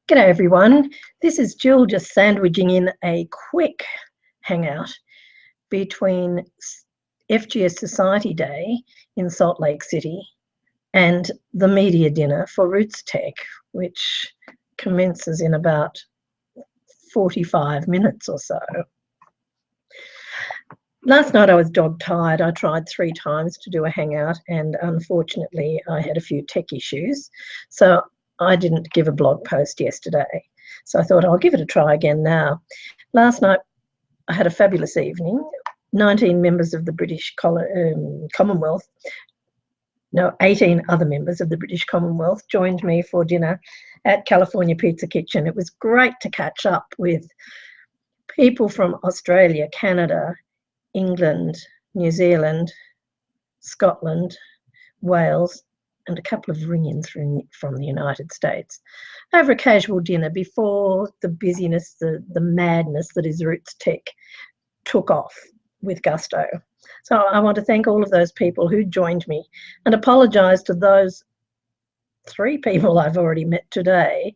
G'day everyone, this is Jill just sandwiching in a quick hangout between FGS Society Day in Salt Lake City and the media dinner for Roots Tech, which commences in about 45 minutes or so. Last night I was dog tired. I tried 3 times to do a hangout and unfortunately I had a few tech issues. So I didn't give a blog post yesterday. So I thought I'll give it a try again now. Last night I had a fabulous evening. 19 members of the British Commonwealth, no, 18 other members of the British Commonwealth joined me for dinner at California Pizza Kitchen. It was great to catch up with people from Australia, Canada, England, New Zealand, Scotland, Wales, and a couple of ring-ins from the United States over a casual dinner before the busyness, the madness that is Roots Tech took off with gusto. So I want to thank all of those people who joined me and apologise to those 3 people I've already met today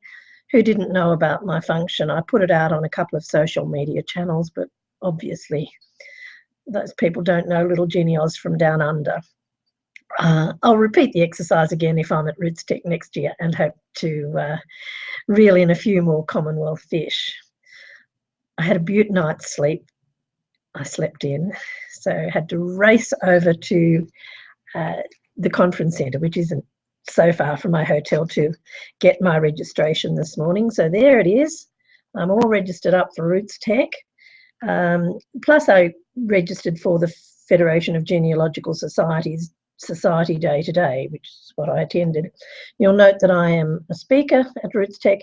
who didn't know about my function. I put it out on a couple of social media channels, but obviously those people don't know little GeniAus from down under. I'll repeat the exercise again if I'm at Roots Tech next year and hope to reel in a few more Commonwealth fish. I had a beaut night's sleep. I slept in, so had to race over to the conference centre, which isn't so far from my hotel, to get my registration this morning. So there it is. I'm all registered up for Roots Tech. Plus I registered for the Federation of Genealogical Societies Society Day today, which is what I attended. You'll note that I am a speaker at Roots Tech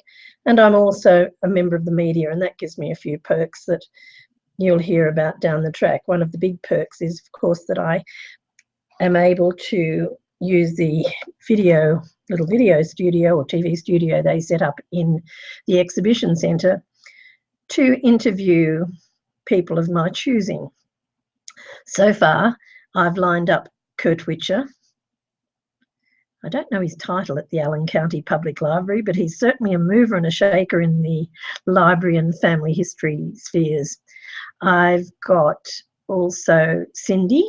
and I'm also a member of the media, and that gives me a few perks that you'll hear about down the track. One of the big perks is, of course, that I am able to use the little video studio or TV studio they set up in the exhibition centre to interview people of my choosing. So far, I've lined up Kurt Witcher. I don't know his title at the Allen County Public Library, but he's certainly a mover and a shaker in the library and family history spheres. I've got also Cindy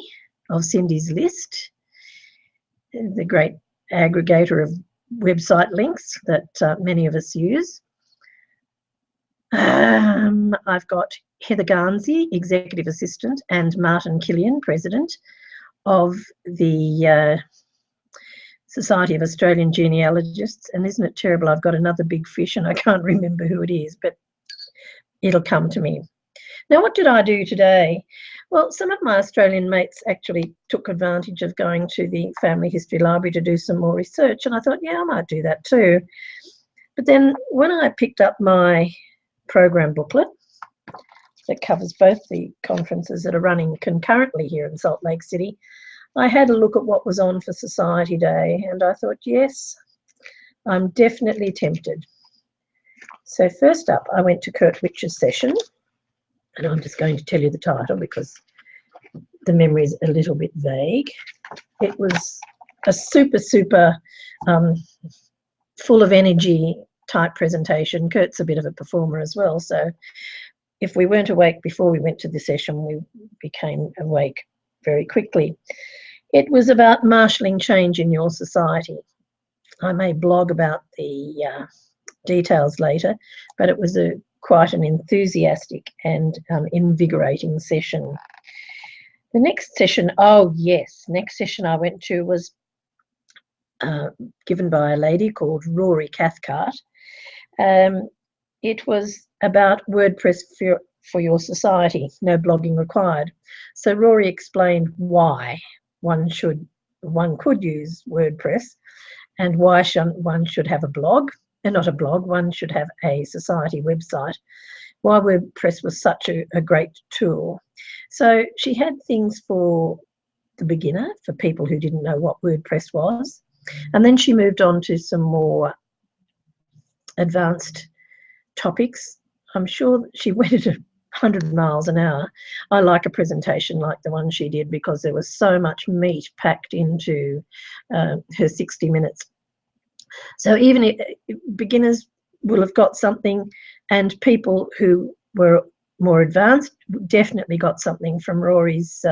of Cindy's List, the great aggregator of website links that many of us use. I've got Heather Garnsey, Executive Assistant, and Martin Killian, President of the Society of Australian Genealogists. And isn't it terrible? I've got another big fish and I can't remember who it is, but it'll come to me. Now, what did I do today? Well, some of my Australian mates actually took advantage of going to the Family History Library to do some more research, and I thought, yeah, I might do that too. But then when I picked up my program booklet that covers both the conferences that are running concurrently here in Salt Lake City, I had a look at what was on for Society Day, and I thought, yes, I'm definitely tempted. So first up, I went to Kurt Witcher's session, and I'm just going to tell you the title because the memory is a little bit vague. It was a super full of energy type presentation. Kurt's a bit of a performer as well, so if we weren't awake before we went to the session, we became awake very quickly. It was about marshalling change in your society. I may blog about the details later, but it was quite an enthusiastic and invigorating session. The next session, next session I went to was given by a lady called Rory Cathcart. It was about WordPress for your society, no blogging required. So Rory explained why one could use WordPress and why one should have a blog, and not a blog, one should have a society website, why WordPress was such a great tool. So she had things for the beginner, for people who didn't know what WordPress was, and then she moved on to some more advanced topics. I'm sure she went at 100 miles an hour. I like a presentation like the one she did because there was so much meat packed into her 60 minutes. So even beginners will have got something, and people who were more advanced definitely got something from Rory's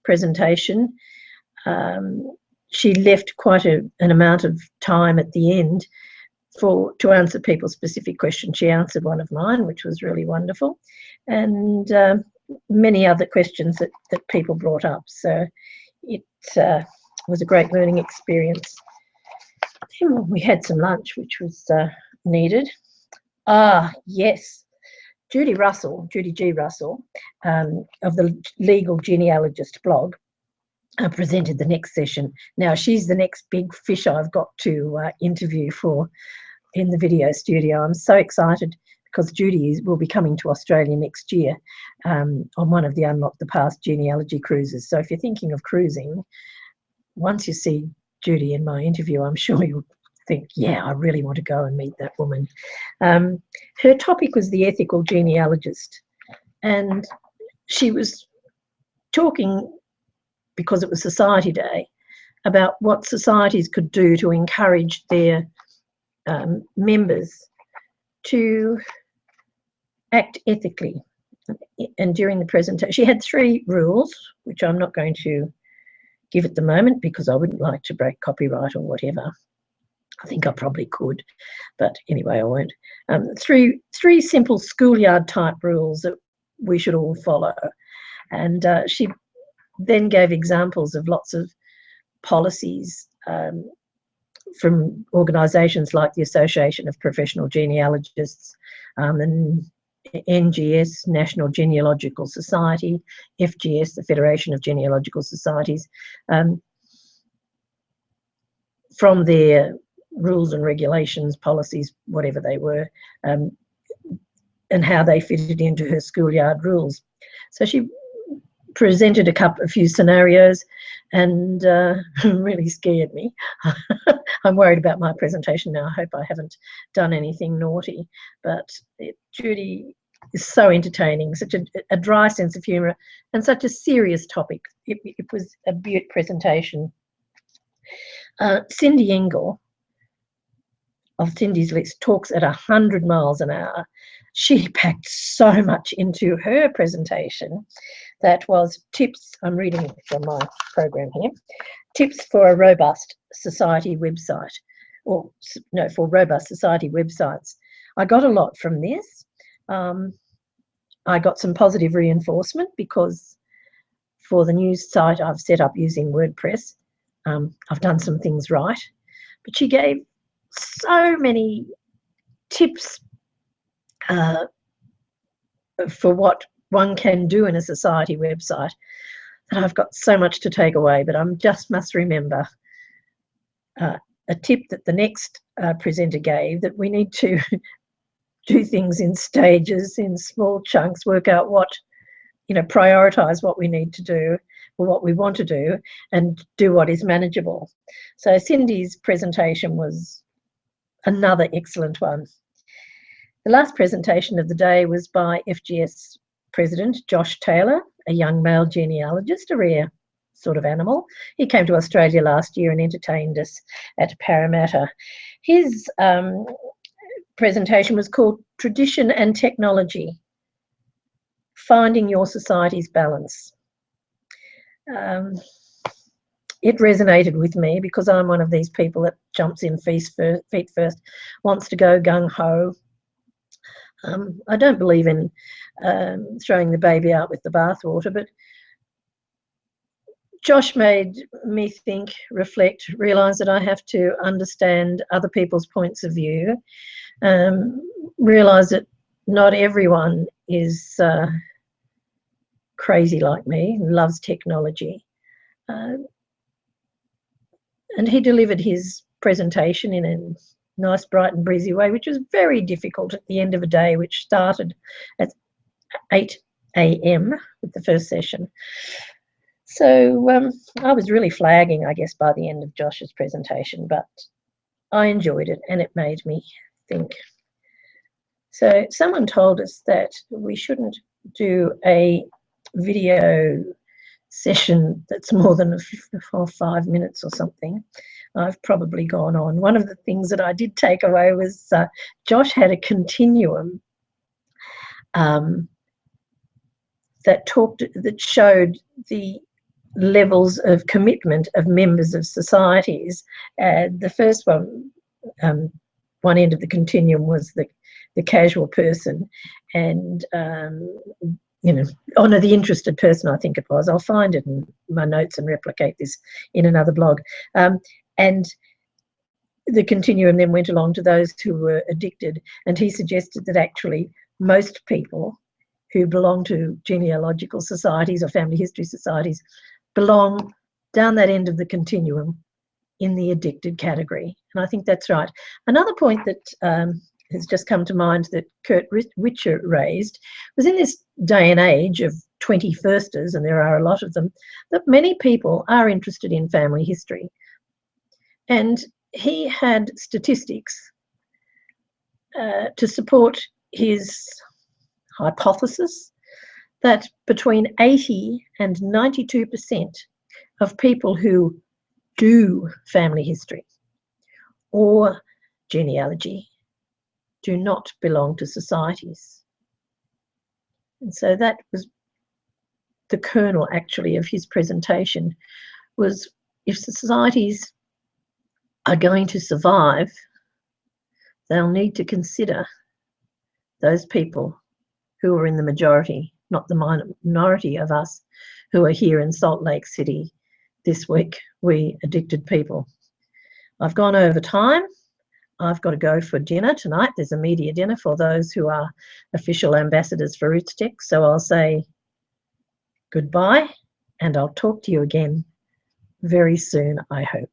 presentation. She left quite an amount of time at the end to answer people's specific questions. She answered one of mine, which was really wonderful, and many other questions that people brought up. So it was a great learning experience. Then we had some lunch, which was needed. Yes, Judy G. Russell, of the Legal Genealogist blog, presented the next session. Now, she's the next big fish I've got to interview for in the video studio. I'm so excited because Judy will be coming to Australia next year on one of the Unlock the Past genealogy cruises. So if you're thinking of cruising, once you see Judy in my interview, I'm sure you'll think, yeah, I really want to go and meet that woman. Her topic was the ethical genealogist, and she was talking, because it was Society Day, about what societies could do to encourage their members to act ethically. And during the presentation, she had 3 rules, which I'm not going to give at the moment because I wouldn't like to break copyright or whatever. I think I probably could, but anyway, I won't. 3 simple schoolyard type rules that we should all follow. And she then gave examples of lots of policies from organisations like the Association of Professional Genealogists and NGS, National Genealogical Society, FGS, the Federation of Genealogical Societies, from their rules and regulations, policies, whatever they were, and how they fitted into her schoolyard rules. So she presented a few scenarios, and really scared me. I'm worried about my presentation now. I hope I haven't done anything naughty, but Judy is so entertaining, such a dry sense of humour, and such a serious topic. It was a beaut presentation. Cindy Engel of Cindy's List talks at 100 miles an hour. She packed so much into her presentation. That was tips, I'm reading from my program here, tips for a robust society website, or no, for robust society websites. I got a lot from this. I got some positive reinforcement because for the news site I've set up using WordPress, I've done some things right. But she gave so many tips for what one can do in a society website that I've got so much to take away, but I just must remember a tip that the next presenter gave, that we need to do things in stages, in small chunks, work out what, prioritise what we need to do or what we want to do, and do what is manageable. So Cindy's presentation was another excellent one. The last presentation of the day was by FGS President Josh Taylor, a young male genealogist, a rare sort of animal. He came to Australia last year and entertained us at Parramatta. His presentation was called Tradition and Technology, Finding Your Society's Balance. It resonated with me because I'm one of these people that jumps in feet first, wants to go gung-ho. I don't believe in throwing the baby out with the bathwater, but Josh made me think, reflect, realise that I have to understand other people's points of view, realise that not everyone is crazy like me, loves technology. And he delivered his presentation in a nice, bright and breezy way, which was very difficult at the end of a day, which started at 8 a.m. with the first session. So I was really flagging, I guess, by the end of Josh's presentation, but I enjoyed it and it made me think. So someone told us that we shouldn't do a video session that's more than 5 minutes or something. I've probably gone on. One of the things that I did take away was Josh had a continuum that showed the levels of commitment of members of societies. The first one end of the continuum was the casual person, and the interested person, I think it was. I'll find it in my notes and replicate this in another blog. And the continuum then went along to those who were addicted, and he suggested that actually most people who belong to genealogical societies or family history societies belong down that end of the continuum in the addicted category. And I think that's right. Another point that has just come to mind that Kurt Witcher raised was, in this day and age of 21sters, and there are a lot of them, that many people are interested in family history. And he had statistics to support his hypothesis that between 80 and 92% of people who do family history or genealogy do not belong to societies. And so that was the kernel, actually, of his presentation, was if societies are going to survive, they'll need to consider those people who are in the majority, not the minority of us who are here in Salt Lake City this week, we addicted people. I've gone over time. I've got to go for dinner tonight. There's a media dinner for those who are official ambassadors for Rootstech. So I'll say goodbye, and I'll talk to you again very soon, I hope.